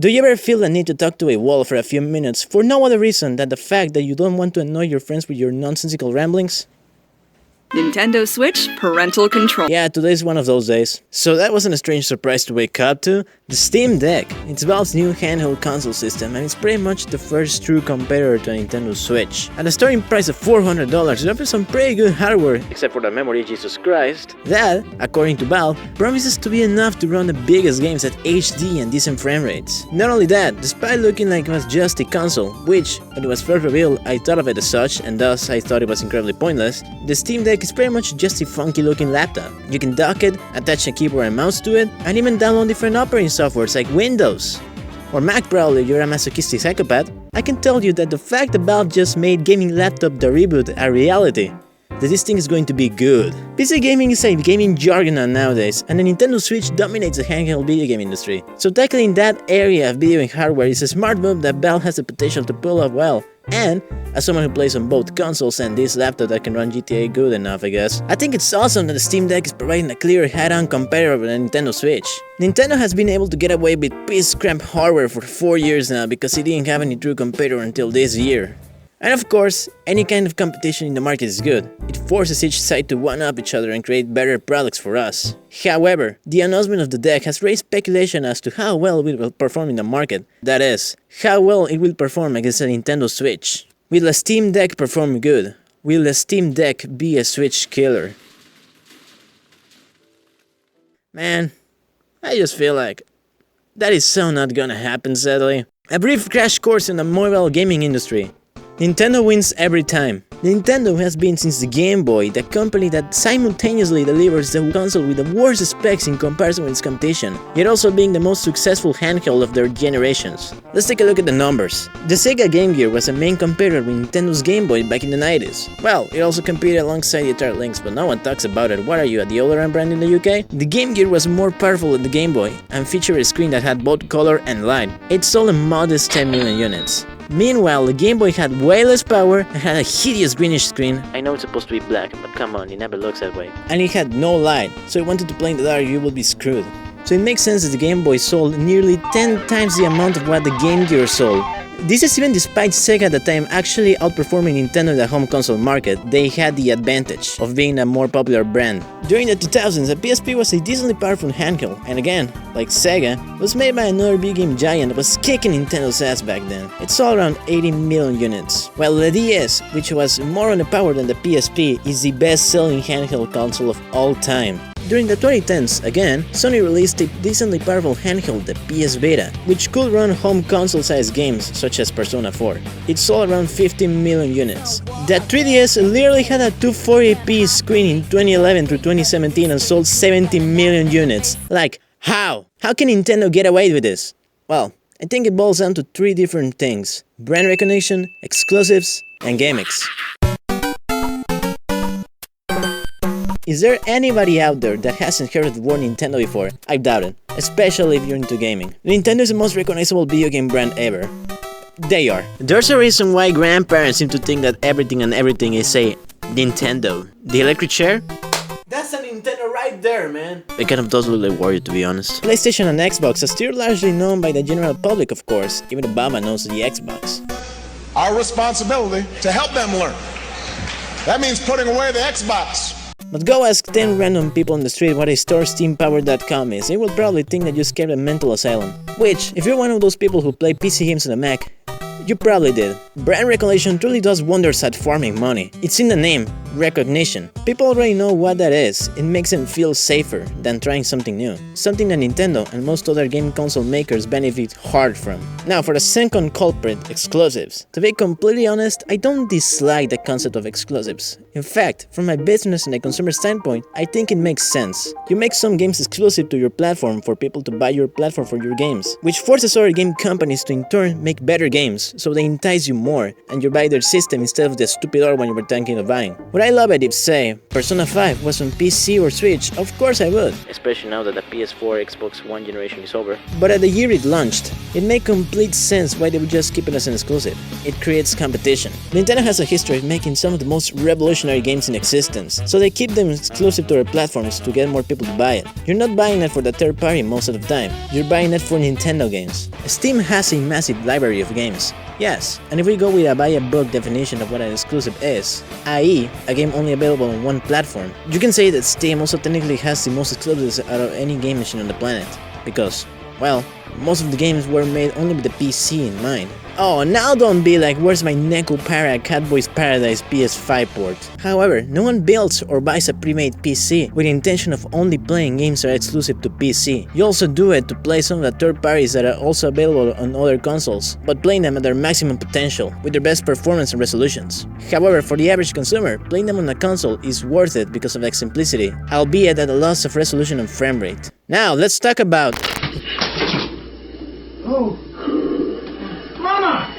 Do you ever feel the need to talk to a wall for a few minutes for no other reason than the fact that you don't want to annoy your friends with your nonsensical ramblings? Nintendo Switch parental control. Yeah, today's one of those days. So that wasn't a strange surprise to wake up to. The Steam Deck. It's Valve's new handheld console system, and it's pretty much the first true competitor to a Nintendo Switch. At a starting price of $400, it offers some pretty good hardware, except for the memory, Jesus Christ. That, according to Valve, promises to be enough to run the biggest games at HD and decent frame rates. Not only that, despite looking like it was just a console, which, when it was first revealed, I thought of it as such, and thus I thought it was incredibly pointless, the Steam Deck is pretty much just a funky looking laptop. You can dock it, attach a keyboard and mouse to it, and even download different operating softwares like Windows or Mac probably if you're a masochistic psychopath. I can tell you that the fact that Valve just made gaming laptop the reboot a reality, that this thing is going to be good. PC gaming is a gaming juggernaut nowadays, and the Nintendo Switch dominates the handheld video game industry. So tackling that area of video game hardware is a smart move that Valve has the potential to pull off well. And, as someone who plays on both consoles and this laptop that can run GTA good enough, I guess, I think it's awesome that the Steam Deck is providing a clear head-on competitor with the Nintendo Switch. Nintendo has been able to get away with piece-scrap hardware for 4 years now because it didn't have any true competitor until this year. And of course, any kind of competition in the market is good. It forces each side to one-up each other and create better products for us. However, the announcement of the deck has raised speculation as to how well it will perform in the market. That is, how well it will perform against a Nintendo Switch. Will the Steam Deck perform good? Will the Steam Deck be a Switch killer? Man, I just feel like that is so not gonna happen, sadly. A brief crash course in the mobile gaming industry. Nintendo wins every time. Nintendo has been since the Game Boy the company that simultaneously delivers the console with the worst specs in comparison with its competition, yet also being the most successful handheld of their generations. Let's take a look at the numbers. The Sega Game Gear was a main competitor with Nintendo's Game Boy back in the 90s. Well, it also competed alongside the Atari Lynx, but no one talks about it. What are you, at the older brand in the UK? The Game Gear was more powerful than the Game Boy and featured a screen that had both color and light. It sold a modest 10 million units. Meanwhile, the Game Boy had way less power and had a hideous greenish screen. I know it's supposed to be black, but come on, it never looks that way. And it had no light, so if you wanted to play in the dark, you would be screwed. So it makes sense that the Game Boy sold nearly 10 times the amount of what the Game Gear sold. This is even despite Sega at the time actually outperforming Nintendo in the home console market. They had the advantage of being a more popular brand. During the 2000s, the PSP was a decently powerful handheld, and again, like Sega, was made by another big game giant that was kicking Nintendo's ass back then. It sold around 80 million units, while the DS, which was more on the power than the PSP, is the best-selling handheld console of all time. During the 2010s, again, Sony released a decently powerful handheld, the PS Vita, which could run home console-sized games such as Persona 4. It sold around 15 million units. The 3DS literally had a 240p screen in 2011 through 2017 and sold 70 million units. Like, how? How can Nintendo get away with this? Well, I think it boils down to three different things: brand recognition, exclusives, and gimmicks. Is there anybody out there that hasn't heard of the word Nintendo before? I doubt it, especially if you're into gaming. Nintendo is the most recognizable video game brand ever. They are. There's a reason why grandparents seem to think that everything is a Nintendo. The electric chair? That's a Nintendo right there, man! It kind of does look like Wario, to be honest. PlayStation and Xbox are still largely known by the general public, of course. Even Obama knows the Xbox. Our responsibility to help them learn. That means putting away the Xbox. But go ask 10 random people on the street what a store SteamPower.com is. They will probably think that you escaped a mental asylum. Which, if you're one of those people who play PC games on a Mac, you probably did. Brand recognition truly does wonders at farming money. It's in the name, recognition. People already know what that is. It makes them feel safer than trying something new. Something that Nintendo and most other game console makers benefit hard from. Now for the second culprit, exclusives. To be completely honest, I don't dislike the concept of exclusives. In fact, from my business and a consumer standpoint, I think it makes sense. You make some games exclusive to your platform for people to buy your platform for your games, which forces other game companies to in turn make better games, so they entice you more, and you buy their system instead of the stupid other one you were thinking of buying. What I love it if, say, Persona 5 was on PC or Switch, of course I would. Especially now that the PS4, Xbox One generation is over. But at the year it launched, it made complete sense why they would just keep it as an exclusive. It creates competition. Nintendo has a history of making some of the most revolutionary games in existence, so they keep them exclusive to their platforms to get more people to buy it. You're not buying it for the third party most of the time, you're buying it for Nintendo games. Steam has a massive library of games. Yes, and if we go with a by-a-book definition of what an exclusive is, i.e. a game only available on one platform, you can say that Steam also technically has the most exclusives out of any game machine on the planet, because, well, most of the games were made only with the PC in mind. Oh, now don't be like, where's my Neko Para Catboy's Paradise PS5 port? However, no one builds or buys a pre-made PC with the intention of only playing games that are exclusive to PC. You also do it to play some of the third parties that are also available on other consoles, but playing them at their maximum potential, with their best performance and resolutions. However, for the average consumer, playing them on a console is worth it because of their simplicity, albeit at a loss of resolution and frame rate. Now, let's talk about... Oh. Mama!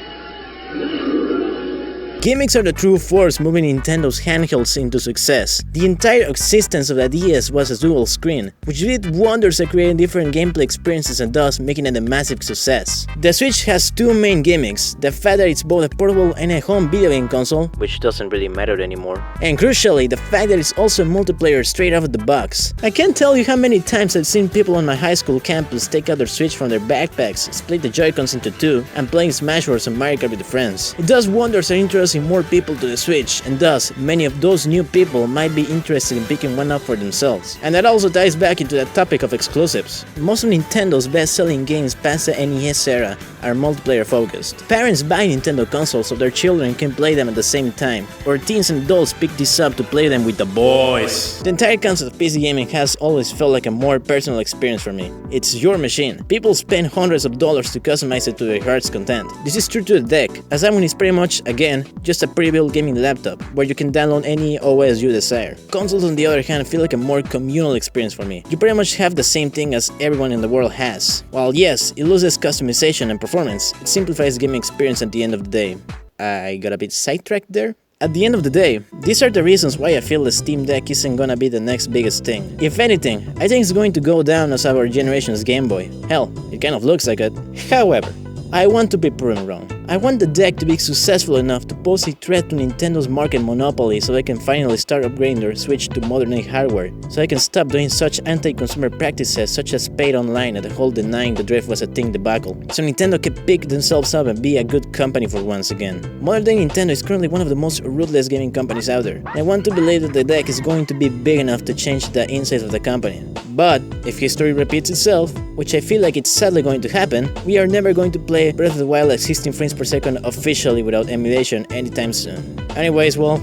Gimmicks are the true force moving Nintendo's handhelds into success. The entire existence of the DS was a dual screen, which did wonders at creating different gameplay experiences and thus making it a massive success. The Switch has two main gimmicks, the fact that it's both a portable and a home video game console, which doesn't really matter anymore, and crucially, the fact that it's also multiplayer straight out of the box. I can't tell you how many times I've seen people on my high school campus take out their Switch from their backpacks, split the Joy-Cons into two, and playing Smash Bros. And Mario Kart with friends. It does wonders at introducing more people to the Switch, and thus, many of those new people might be interested in picking one up for themselves. And that also ties back into the topic of exclusives. Most of Nintendo's best-selling games past the NES era are multiplayer focused. Parents buy Nintendo consoles so their children can play them at the same time, or teens and adults pick this up to play them with the boys. The entire concept of PC gaming has always felt like a more personal experience for me. It's your machine. People spend hundreds of dollars to customize it to their heart's content. This is true to the deck, as that one is pretty much, again, just a pre-built gaming laptop, where you can download any OS you desire. Consoles, on the other hand, feel like a more communal experience for me. You pretty much have the same thing as everyone in the world has. While yes, it loses customization and performance, it simplifies the gaming experience at the end of the day. I got a bit sidetracked there. At the end of the day, these are the reasons why I feel the Steam Deck isn't gonna be the next biggest thing. If anything, I think it's going to go down as our generation's Game Boy. Hell, it kind of looks like it. However, I want to be proven wrong. I want the deck to be successful enough to pose a threat to Nintendo's market monopoly so they can finally start upgrading their Switch to modern-day hardware, so I can stop doing such anti-consumer practices such as paid online and the whole denying the drift was a thing debacle, so Nintendo can pick themselves up and be a good company for once again. Modern-day Nintendo is currently one of the most ruthless gaming companies out there, and I want to believe that the deck is going to be big enough to change the insides of the company. But if history repeats itself, which I feel like it's sadly going to happen, we are never going to play Breath of the Wild at 16 frames per second officially without emulation anytime soon. Anyways, well,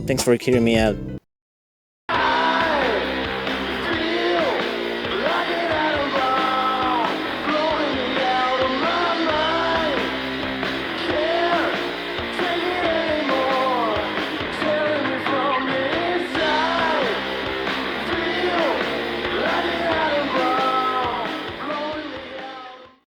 thanks for hearing me out.